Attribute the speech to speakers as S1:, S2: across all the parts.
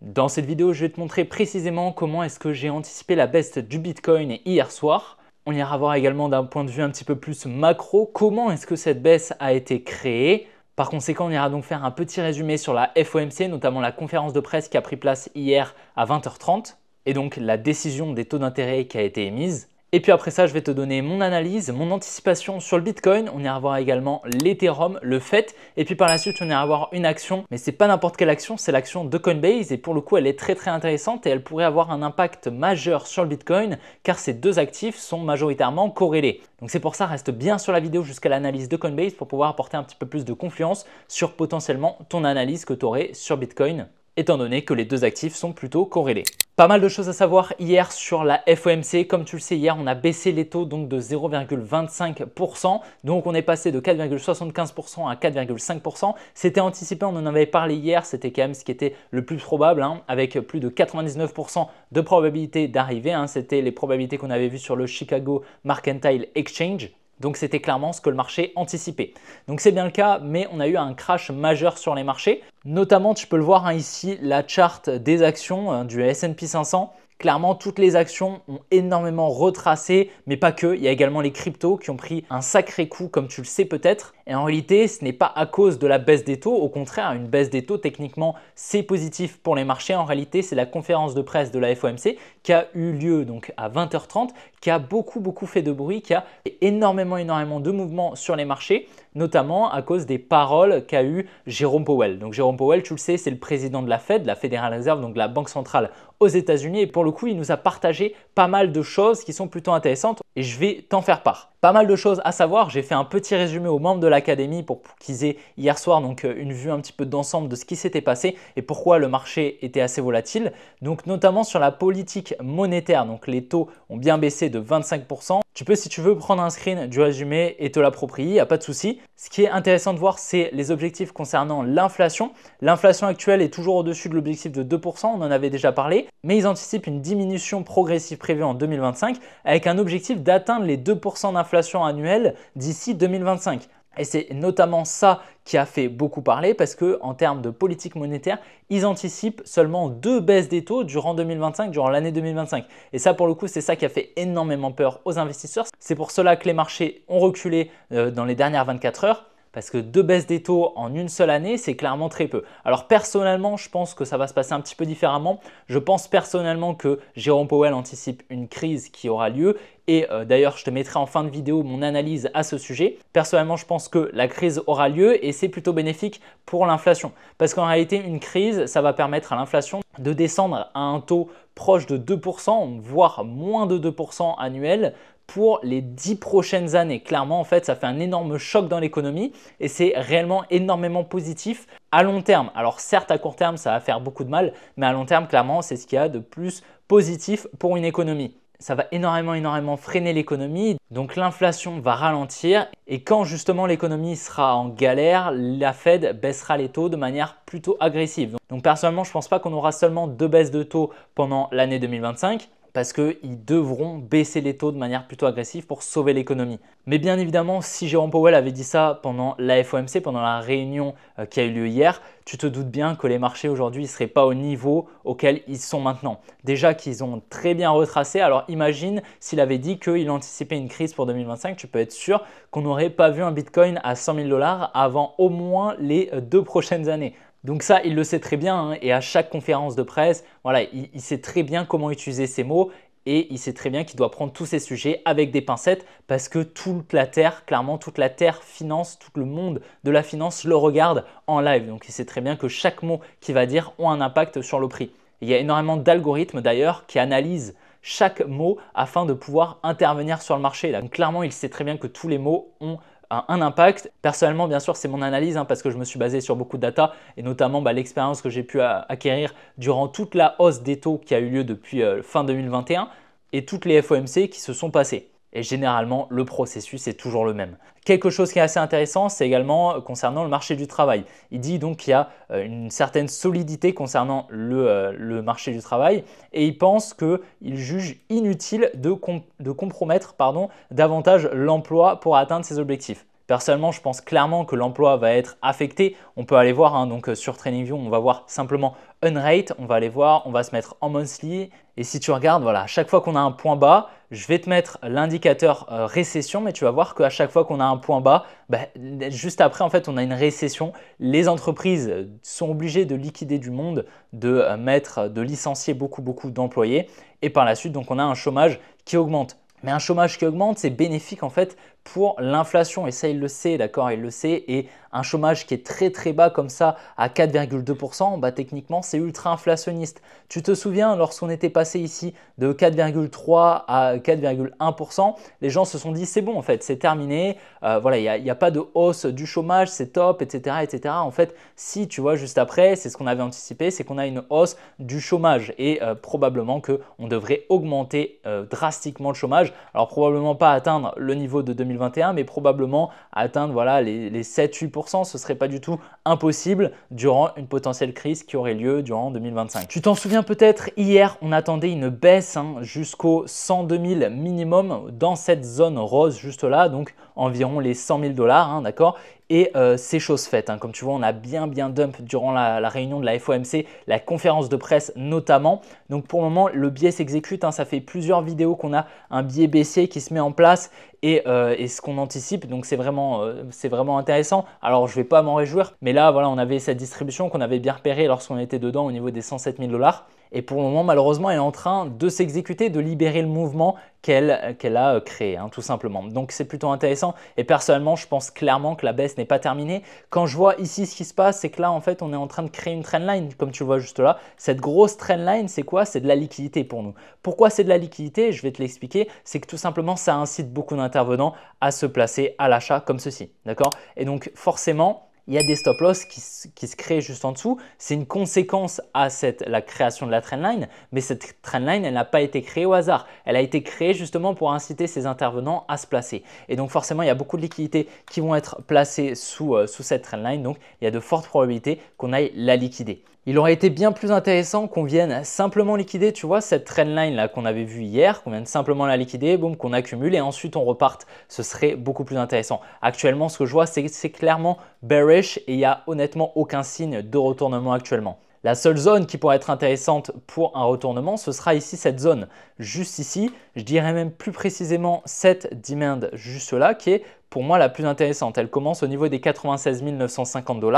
S1: Dans cette vidéo, je vais te montrer précisément comment est-ce que j'ai anticipé la baisse du Bitcoin hier soir. On ira voir également d'un point de vue un petit peu plus macro, comment est-ce que cette baisse a été créée. Par conséquent, on ira donc faire un petit résumé sur la FOMC, notamment la conférence de presse qui a pris place hier à 20h30 et donc la décision des taux d'intérêt qui a été émise. Et puis après ça, je vais te donner mon analyse, mon anticipation sur le Bitcoin. On ira voir également l'Ethereum, le FET. Et puis par la suite, on ira voir une action. Mais c'est pas n'importe quelle action, c'est l'action de Coinbase. Et pour le coup, elle est très intéressante et elle pourrait avoir un impact majeur sur le Bitcoin car ces deux actifs sont majoritairement corrélés. Donc c'est pour ça, reste bien sur la vidéo jusqu'à l'analyse de Coinbase pour pouvoir apporter un petit peu plus de confiance sur potentiellement ton analyse que tu aurais sur Bitcoin, étant donné que les deux actifs sont plutôt corrélés. Pas mal de choses à savoir hier sur la FOMC. Comme tu le sais, hier, on a baissé les taux donc de 0,25%. Donc, on est passé de 4,75% à 4,5%. C'était anticipé, on en avait parlé hier. C'était quand même ce qui était le plus probable, avec plus de 99% de probabilité d'arriver. C'était les probabilités qu'on avait vues sur le Chicago Mercantile Exchange. Donc c'était clairement ce que le marché anticipait. Donc c'est bien le cas, mais on a eu un crash majeur sur les marchés. Notamment, tu peux le voir ici, la charte des actions du S&P 500. Clairement, toutes les actions ont énormément retracé, mais pas que. Il y a également les cryptos qui ont pris un sacré coup, comme tu le sais peut-être. Et en réalité, ce n'est pas à cause de la baisse des taux. Au contraire, une baisse des taux, techniquement, c'est positif pour les marchés. En réalité, c'est la conférence de presse de la FOMC qui a eu lieu donc à 20h30, qui a beaucoup fait de bruit, qui a fait énormément de mouvements sur les marchés, notamment à cause des paroles qu'a eu Jérôme Powell. Donc Jérôme Powell, tu le sais, c'est le président de la Fed, la Federal Reserve, donc la banque centrale aux États-Unis. Et pour le coup, il nous a partagé pas mal de choses qui sont plutôt intéressantes et je vais t'en faire part. Pas mal de choses à savoir. J'ai fait un petit résumé aux membres de l'académie pour qu'ils aient hier soir donc une vue un petit peu d'ensemble de ce qui s'était passé et pourquoi le marché était assez volatile. Donc notamment sur la politique monétaire. Donc les taux ont bien baissé de 25%. Tu peux, si tu veux, prendre un screen du résumé et te l'approprier, il n'y a pas de souci. Ce qui est intéressant de voir, c'est les objectifs concernant l'inflation. L'inflation actuelle est toujours au-dessus de l'objectif de 2%, on en avait déjà parlé, mais ils anticipent une diminution progressive prévue en 2025 avec un objectif d'atteindre les 2% d'inflation annuelle d'ici 2025. Et c'est notamment ça qui a fait beaucoup parler parce qu'en termes de politique monétaire, ils anticipent seulement 2 baisses des taux durant 2025, durant l'année 2025. Et ça, pour le coup, c'est ça qui a fait énormément peur aux investisseurs. C'est pour cela que les marchés ont reculé dans les dernières 24 heures. Parce que 2 baisses des taux en une seule année, c'est clairement très peu. Alors personnellement, je pense que ça va se passer un petit peu différemment. Je pense personnellement que Jérôme Powell anticipe une crise qui aura lieu. Et d'ailleurs, je te mettrai en fin de vidéo mon analyse à ce sujet. Personnellement, je pense que la crise aura lieu et c'est plutôt bénéfique pour l'inflation. Parce qu'en réalité, une crise, ça va permettre à l'inflation de descendre à un taux proche de 2%, voire moins de 2% annuel pour les 10 prochaines années. Clairement, en fait, ça fait un énorme choc dans l'économie et c'est réellement énormément positif à long terme. Alors certes, à court terme, ça va faire beaucoup de mal, mais à long terme, clairement, c'est ce qu'il y a de plus positif pour une économie. Ça va énormément freiner l'économie, donc l'inflation va ralentir et quand justement l'économie sera en galère, la Fed baissera les taux de manière plutôt agressive. Donc personnellement, je ne pense pas qu'on aura seulement 2 baisses de taux pendant l'année 2025. Parce qu'ils devront baisser les taux de manière plutôt agressive pour sauver l'économie. Mais bien évidemment, si Jérôme Powell avait dit ça pendant la FOMC, pendant la réunion qui a eu lieu hier, tu te doutes bien que les marchés aujourd'hui ne seraient pas au niveau auquel ils sont maintenant. Déjà qu'ils ont très bien retracé, alors imagine s'il avait dit qu'il anticipait une crise pour 2025, tu peux être sûr qu'on n'aurait pas vu un Bitcoin à 100 000 $ avant au moins les 2 prochaines années. Donc ça, il le sait très bien et à chaque conférence de presse, voilà, il sait très bien comment utiliser ces mots et il sait très bien qu'il doit prendre tous ces sujets avec des pincettes parce que toute la Terre, clairement toute la Terre finance, tout le monde de la finance le regarde en live. Donc il sait très bien que chaque mot qu'il va dire ont un impact sur le prix. Il y a énormément d'algorithmes d'ailleurs qui analysent chaque mot afin de pouvoir intervenir sur le marché. Donc clairement, il sait très bien que tous les mots ont un impact. Personnellement, bien sûr, c'est mon analyse parce que je me suis basé sur beaucoup de data et notamment l'expérience que j'ai pu acquérir durant toute la hausse des taux qui a eu lieu depuis fin 2021 et toutes les FOMC qui se sont passées. Et généralement, le processus est toujours le même. Quelque chose qui est assez intéressant, c'est également concernant le marché du travail. Il dit donc qu'il y a une certaine solidité concernant le marché du travail et il pense qu'il juge inutile de compromettre davantage l'emploi pour atteindre ses objectifs. Personnellement, je pense clairement que l'emploi va être affecté. On peut aller voir, hein, donc sur TradingView, on va voir simplement Unrate, on va aller voir, on va se mettre en monthly. Et si tu regardes, voilà, à chaque fois qu'on a un point bas, je vais te mettre l'indicateur récession, mais tu vas voir qu'à chaque fois qu'on a un point bas, juste après, en fait, on a une récession. Les entreprises sont obligées de liquider du monde, de licencier beaucoup d'employés. Et par la suite, donc, on a un chômage qui augmente. Mais un chômage qui augmente, c'est bénéfique en fait pour l'inflation et ça il le sait, d'accord, il le sait. Et un chômage qui est très bas comme ça à 4,2%, techniquement c'est ultra inflationniste. Tu te souviens lorsqu'on était passé ici de 4,3 à 4,1%, les gens se sont dit c'est bon en fait, c'est terminé, voilà, il n'y a pas de hausse du chômage, c'est top, etc. En fait, si tu vois juste après, c'est ce qu'on avait anticipé, c'est qu'on a une hausse du chômage et probablement qu'on devrait augmenter drastiquement le chômage. Alors probablement pas atteindre le niveau de 2021, mais probablement atteindre voilà, les 7-8%. Ce ne serait pas du tout impossible durant une potentielle crise qui aurait lieu durant 2025. Tu t'en souviens peut-être, hier, on attendait une baisse jusqu'aux 102 000 minimum dans cette zone rose juste là, donc environ les 100 000 $, d'accord. Et c'est chose faite. Comme tu vois, on a bien dump durant la réunion de la FOMC, la conférence de presse notamment. Donc pour le moment, le biais s'exécute. Ça fait plusieurs vidéos qu'on a un biais baissier qui se met en place et ce qu'on anticipe. Donc c'est vraiment intéressant. Alors je ne vais pas m'en réjouir, mais là, voilà, on avait cette distribution qu'on avait bien repérée lorsqu'on était dedans au niveau des 107 000 $. Et pour le moment, malheureusement, elle est en train de s'exécuter, de libérer le mouvement qu'elle a créé, tout simplement. Donc, c'est plutôt intéressant. Et personnellement, je pense clairement que la baisse n'est pas terminée. Quand je vois ici ce qui se passe, c'est que là, en fait, on est en train de créer une trendline, comme tu le vois juste là. Cette grosse trendline, c'est quoi? C'est de la liquidité pour nous. Pourquoi c'est de la liquidité? Je vais te l'expliquer. C'est que tout simplement, ça incite beaucoup d'intervenants à se placer à l'achat comme ceci. D'accord? Et donc, forcément, il y a des stop loss qui se créent juste en dessous. C'est une conséquence à la création de la trendline, mais cette trendline, elle n'a pas été créée au hasard. Elle a été créée justement pour inciter ces intervenants à se placer. Et donc forcément, il y a beaucoup de liquidités qui vont être placées sous cette trendline. Donc, il y a de fortes probabilités qu'on aille la liquider. Il aurait été bien plus intéressant qu'on vienne simplement liquider, tu vois, cette trendline là qu'on avait vue hier, qu'on vienne simplement la liquider, boum, qu'on accumule et ensuite on reparte. Ce serait beaucoup plus intéressant. Actuellement, ce que je vois, c'est que c'est clairement bearish et il n'y a honnêtement aucun signe de retournement actuellement. La seule zone qui pourrait être intéressante pour un retournement, ce sera ici cette zone, juste ici. Je dirais même plus précisément cette demand juste là qui est pour moi la plus intéressante. Elle commence au niveau des 96 950 $.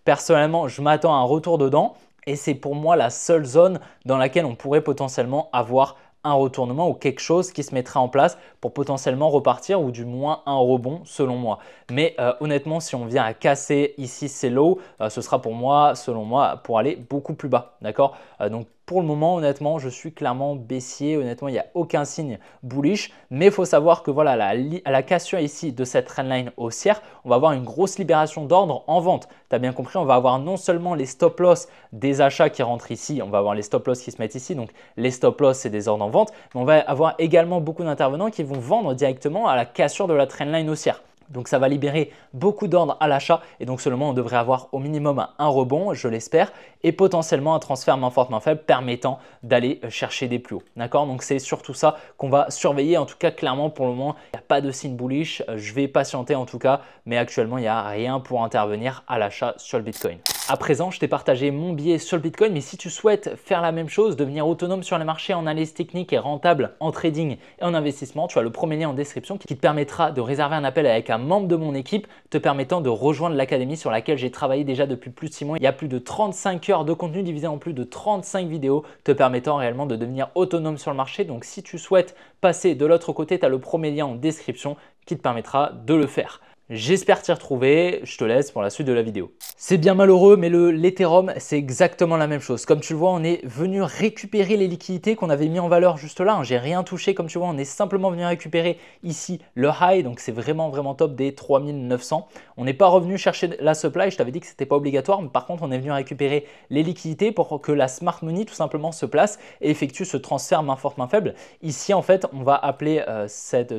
S1: Personnellement, je m'attends à un retour dedans et c'est pour moi la seule zone dans laquelle on pourrait potentiellement avoir un retournement ou quelque chose qui se mettra en place pour potentiellement repartir ou du moins un rebond selon moi. Mais honnêtement, si on vient à casser ici ces lows, ce sera pour moi, selon moi, pour aller beaucoup plus bas. D'accord? Donc pour le moment, honnêtement, je suis clairement baissier. Honnêtement, il n'y a aucun signe bullish. Mais il faut savoir que voilà, à la cassure ici de cette trendline haussière, on va avoir une grosse libération d'ordre en vente. Tu as bien compris, on va avoir non seulement les stop loss des achats qui rentrent ici, on va avoir les stop loss qui se mettent ici. Donc les stop loss, c'est des ordres en vente. Mais on va avoir également beaucoup d'intervenants qui vont vendre directement à la cassure de la trendline haussière. Donc ça va libérer beaucoup d'ordres à l'achat et donc seulement on devrait avoir au minimum un rebond, je l'espère, et potentiellement un transfert main forte, main faible permettant d'aller chercher des plus hauts. D'accord? Donc c'est surtout ça qu'on va surveiller. En tout cas, clairement pour le moment, il n'y a pas de signe bullish. Je vais patienter en tout cas, mais actuellement, il n'y a rien pour intervenir à l'achat sur le Bitcoin. À présent, je t'ai partagé mon billet sur le Bitcoin, mais si tu souhaites faire la même chose, devenir autonome sur les marchés en analyse technique et rentable en trading et en investissement, tu as le premier lien en description qui te permettra de réserver un appel avec un membre de mon équipe te permettant de rejoindre l'académie sur laquelle j'ai travaillé déjà depuis plus de 6 mois. Il y a plus de 35 heures de contenu divisé en plus de 35 vidéos te permettant réellement de devenir autonome sur le marché. Donc si tu souhaites passer de l'autre côté, tu as le premier lien en description qui te permettra de le faire. J'espère t'y retrouver, je te laisse pour la suite de la vidéo. C'est bien malheureux, mais l'Ethereum, c'est exactement la même chose. Comme tu le vois, on est venu récupérer les liquidités qu'on avait mis en valeur juste là. J'ai rien touché, comme tu vois, on est simplement venu récupérer ici le high, donc c'est vraiment top des 3900. On n'est pas revenu chercher la supply, je t'avais dit que ce n'était pas obligatoire, mais par contre, on est venu récupérer les liquidités pour que la smart money tout simplement se place et effectue ce transfert main forte, main faible. Ici, en fait, on va appeler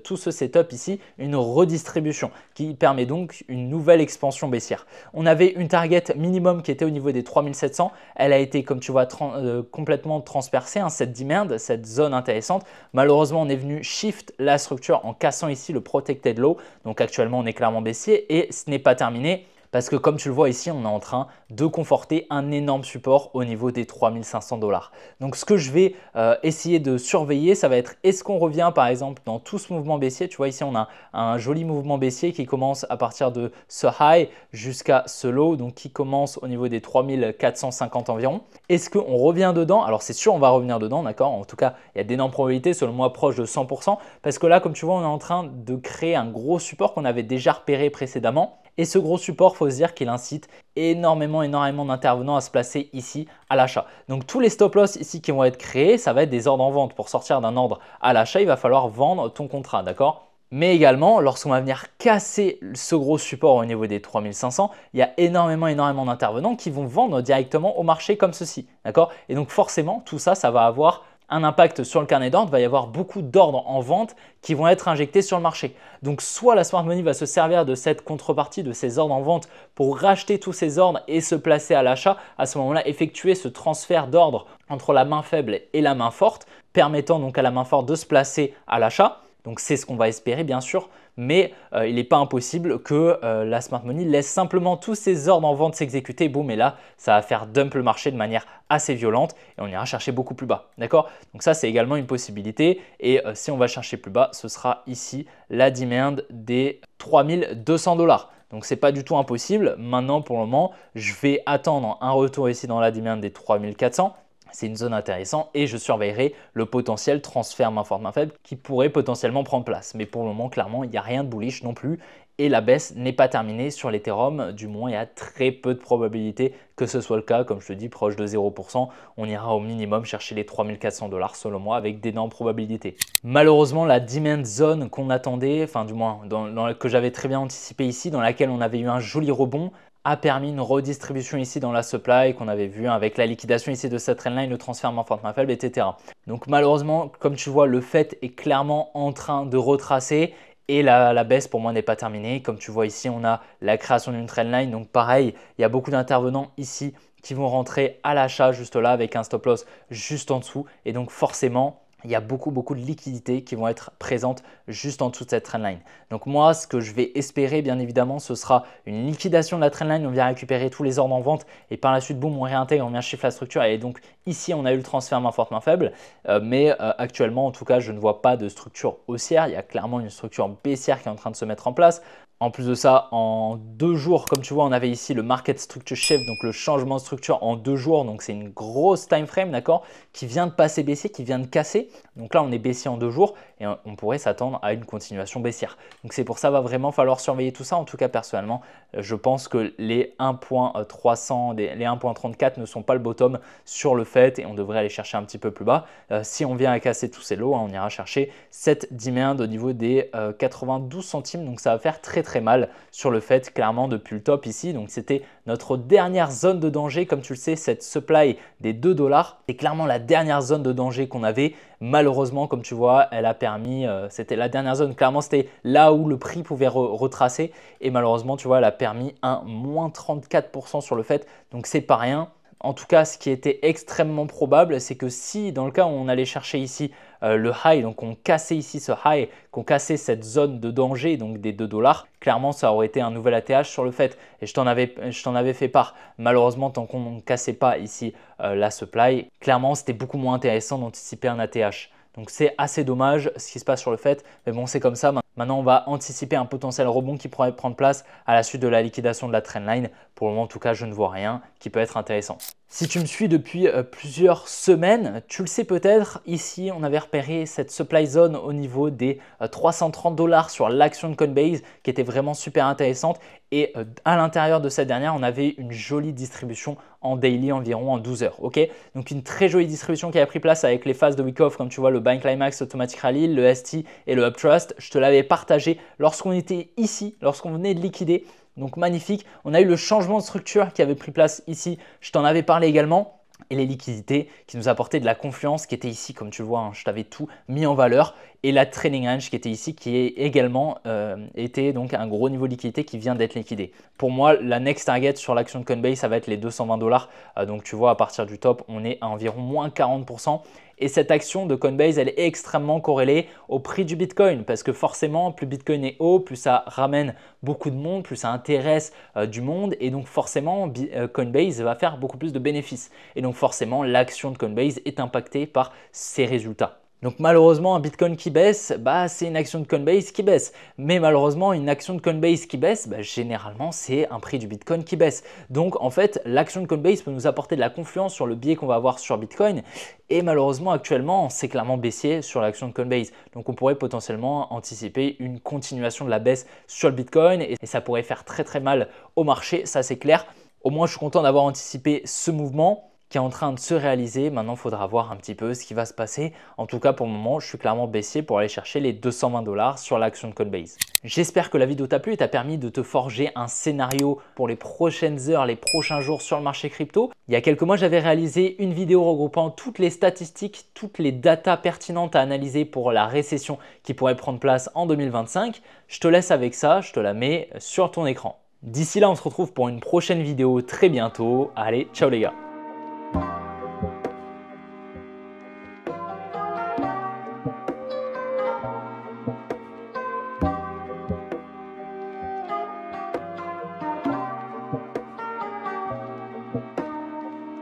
S1: tout ce setup ici une redistribution qui permet donc une nouvelle expansion baissière. On avait une target minimum qui était au niveau des 3700. Elle a été, comme tu vois, complètement transpercée, cette demand, cette zone intéressante. Malheureusement, on est venu shift la structure en cassant ici le protected low. Donc actuellement, on est clairement baissier et ce n'est pas terminé. Parce que comme tu le vois ici, on est en train de conforter un énorme support au niveau des 3500 $. Donc ce que je vais essayer de surveiller, ça va être est-ce qu'on revient par exemple dans tout ce mouvement baissier. Tu vois ici, on a un joli mouvement baissier qui commence à partir de ce high jusqu'à ce low, donc qui commence au niveau des 3450 environ. Est-ce qu'on revient dedans? Alors c'est sûr, on va revenir dedans, d'accord? En tout cas, il y a d'énormes probabilités, selon moi proche de 100%, parce que là, comme tu vois, on est en train de créer un gros support qu'on avait déjà repéré précédemment. Et ce gros support, il faut se dire qu'il incite énormément d'intervenants à se placer ici à l'achat. Donc tous les stop loss ici qui vont être créés, ça va être des ordres en vente. Pour sortir d'un ordre à l'achat, il va falloir vendre ton contrat, d'accord? Mais également, lorsqu'on va venir casser ce gros support au niveau des 3500, il y a énormément d'intervenants qui vont vendre directement au marché comme ceci, d'accord? Et donc forcément, tout ça, ça va avoir un impact sur le carnet d'ordre, il va y avoir beaucoup d'ordres en vente qui vont être injectés sur le marché. Donc soit la smart money va se servir de cette contrepartie, de ces ordres en vente pour racheter tous ces ordres et se placer à l'achat. À ce moment-là, effectuer ce transfert d'ordre entre la main faible et la main forte, permettant donc à la main forte de se placer à l'achat. Donc c'est ce qu'on va espérer bien sûr, mais il n'est pas impossible que la smart money laisse simplement tous ces ordres en vente s'exécuter. Boum, et là, ça va faire dump le marché de manière assez violente et on ira chercher beaucoup plus bas. D'accord? Donc ça, c'est également une possibilité. Et si on va chercher plus bas, ce sera ici la demand des 3200 $. Donc, ce n'est pas du tout impossible. Maintenant, pour le moment, je vais attendre un retour ici dans la demand des 3400. C'est une zone intéressante et je surveillerai le potentiel transfert main forte, main faible qui pourrait potentiellement prendre place. Mais pour le moment, clairement, il n'y a rien de bullish non plus et la baisse n'est pas terminée sur l'Ethereum. Du moins, il y a très peu de probabilité que ce soit le cas. Comme je te dis, proche de 0%, on ira au minimum chercher les 3400 $ selon moi avec d'énormes probabilités. Malheureusement, la demand zone qu'on attendait, enfin du moins que j'avais très bien anticipé ici, dans laquelle on avait eu un joli rebond, a permis une redistribution ici dans la supply qu'on avait vu avec la liquidation ici de cette trendline, le transfert main forte, main faible, etc. Donc malheureusement, comme tu vois, le fait est clairement en train de retracer et la baisse pour moi n'est pas terminée. Comme tu vois ici, on a la création d'une trendline. Donc pareil, il y a beaucoup d'intervenants ici qui vont rentrer à l'achat juste là avec un stop loss juste en dessous. Et donc forcément, il y a beaucoup de liquidités qui vont être présentes juste en dessous de cette trendline. Donc moi, ce que je vais espérer, bien évidemment, ce sera une liquidation de la trendline. On vient récupérer tous les ordres en vente et par la suite, boum, on réintègre, on vient chiffrer la structure. Et donc ici, on a eu le transfert main forte, main faible. Mais actuellement, en tout cas, je ne vois pas de structure haussière. Il y a clairement une structure baissière qui est en train de se mettre en place. En plus de ça, en 2 jours, comme tu vois, on avait ici le market structure shift, donc le changement de structure en 2 jours. Donc c'est une grosse time frame, d'accord, qui vient de passer baissier, qui vient de casser. Donc là, on est baissier en 2 jours et on pourrait s'attendre à une continuation baissière. Donc c'est pour ça, va vraiment falloir surveiller tout ça. En tout cas, personnellement, je pense que les 1.300, les 1.34 ne sont pas le bottom sur le fait et on devrait aller chercher un petit peu plus bas. Si on vient à casser tous ces lots, on ira chercher cette demand au niveau des 92 centimes. Donc ça va faire très mal sur le fait clairement depuis le top ici. Donc c'était notre dernière zone de danger. Comme tu le sais, cette supply des 2 $, c'est clairement la dernière zone de danger qu'on avait. Malheureusement, comme tu vois, elle a permis, c'était la dernière zone, clairement c'était là où le prix pouvait retracer et malheureusement, tu vois, elle a permis un moins 34% sur le fait. Donc c'est pas rien. En tout cas, ce qui était extrêmement probable, c'est que si dans le cas où on allait chercher ici le high, donc on cassait ici ce high, qu'on cassait cette zone de danger, donc des 2 $, clairement ça aurait été un nouvel ATH sur le fait. Et je t'en avais fait part. Malheureusement, tant qu'on ne cassait pas ici la supply, clairement c'était beaucoup moins intéressant d'anticiper un ATH. Donc c'est assez dommage ce qui se passe sur le fait, mais bon c'est comme ça. Maintenant on va anticiper un potentiel rebond qui pourrait prendre place à la suite de la liquidation de la trendline. Pour le moment en tout cas je ne vois rien qui peut être intéressant. Si tu me suis depuis plusieurs semaines, tu le sais peut-être, ici on avait repéré cette supply zone au niveau des 330 $ sur l'action de Coinbase qui était vraiment super intéressante et à l'intérieur de cette dernière on avait une jolie distribution en daily environ en 12 heures. Okay, donc une très jolie distribution qui a pris place avec les phases de week off comme tu vois le Buy Climax Automatic Rally, le ST et le Uptrust. Je te l'avais partagé lorsqu'on était ici, lorsqu'on venait de liquider. Donc magnifique, on a eu le changement de structure qui avait pris place ici, je t'en avais parlé également. et les liquidités qui nous apportaient de la confiance qui était ici, comme tu le vois, hein, je t'avais tout mis en valeur, et la trading range qui était ici, qui est également était donc un gros niveau de liquidité qui vient d'être liquidé. Pour moi, la next target sur l'action de Coinbase, ça va être les 220 $. Donc tu vois, à partir du top, on est à environ moins 40%. Et cette action de Coinbase, elle est extrêmement corrélée au prix du Bitcoin parce que forcément, plus Bitcoin est haut, plus ça ramène beaucoup de monde, plus ça intéresse du monde et donc forcément, Coinbase va faire beaucoup plus de bénéfices. Et donc forcément, l'action de Coinbase est impactée par ces résultats. Donc malheureusement, un Bitcoin qui baisse, c'est une action de Coinbase qui baisse. Mais malheureusement, une action de Coinbase qui baisse, généralement, c'est un prix du Bitcoin qui baisse. Donc en fait, l'action de Coinbase peut nous apporter de la confiance sur le biais qu'on va avoir sur Bitcoin. Et malheureusement, actuellement, c'est clairement baissier sur l'action de Coinbase. Donc on pourrait potentiellement anticiper une continuation de la baisse sur le Bitcoin et ça pourrait faire très très mal au marché, ça c'est clair. Au moins, je suis content d'avoir anticipé ce mouvement qui est en train de se réaliser. Maintenant, il faudra voir un petit peu ce qui va se passer. En tout cas, pour le moment, je suis clairement baissier pour aller chercher les 220 $ sur l'action de Coinbase. J'espère que la vidéo t'a plu et t'a permis de te forger un scénario pour les prochaines heures, les prochains jours sur le marché crypto. Il y a quelques mois, j'avais réalisé une vidéo regroupant toutes les statistiques, toutes les datas pertinentes à analyser pour la récession qui pourrait prendre place en 2025. Je te laisse avec ça, je te la mets sur ton écran. D'ici là, on se retrouve pour une prochaine vidéo très bientôt. Allez, ciao les gars!